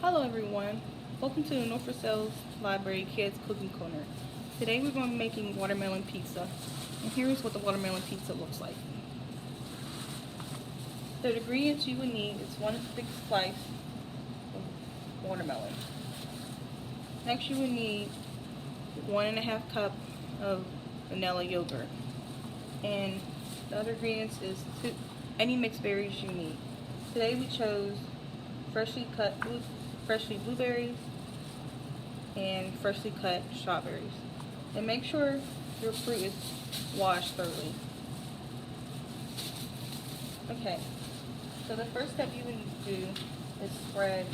Hello everyone, welcome to the Norfolk Sales Library Kids Cooking Corner. Today we're going to be making watermelon pizza, and here's what the watermelon pizza looks like. The ingredients you would need is 1 thick slice of watermelon. Next you would need 1.5 cup of vanilla yogurt, and the other ingredients is any mixed berries you need. Today we chose freshly blueberries and freshly cut strawberries. And make sure your fruit is washed thoroughly. Okay, so the first step you would need to do is spread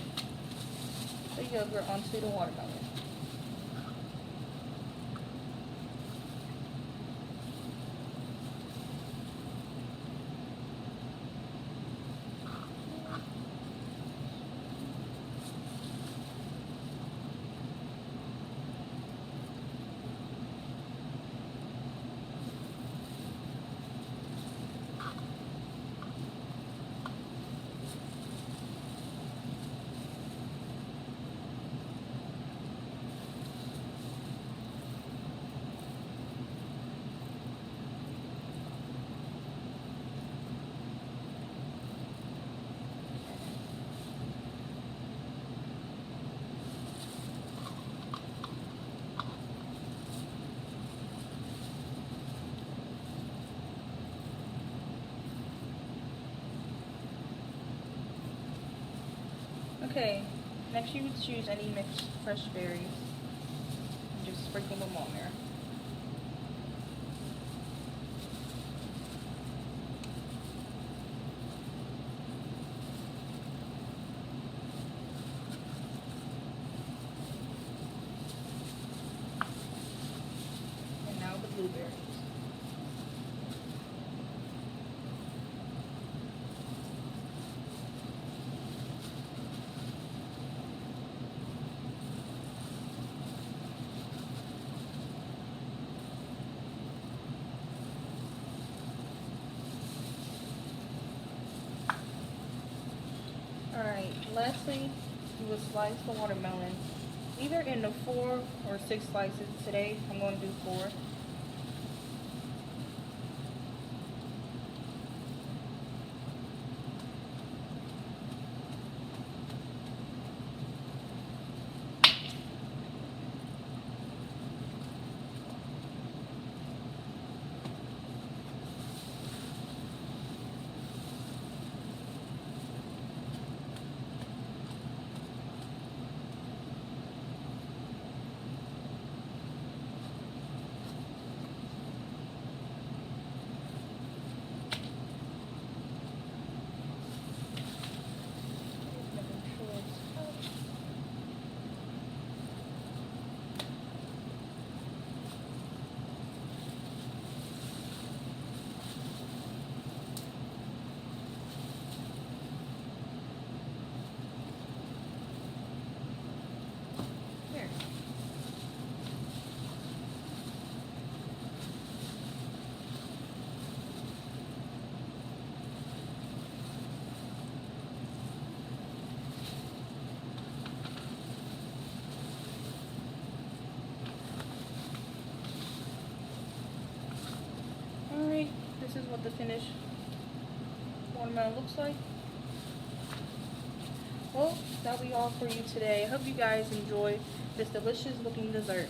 the yogurt onto the watermelon. Okay, next you would choose any mixed fresh berries and just sprinkle them on there. And now the blueberries. Alright, lastly, you will slice the watermelon either into 4 or 6 slices. Today, I'm going to do 4. Here. Alright, this is what the finished watermelon looks like. Well, that'll be all for you today. I hope you guys enjoy this delicious looking dessert.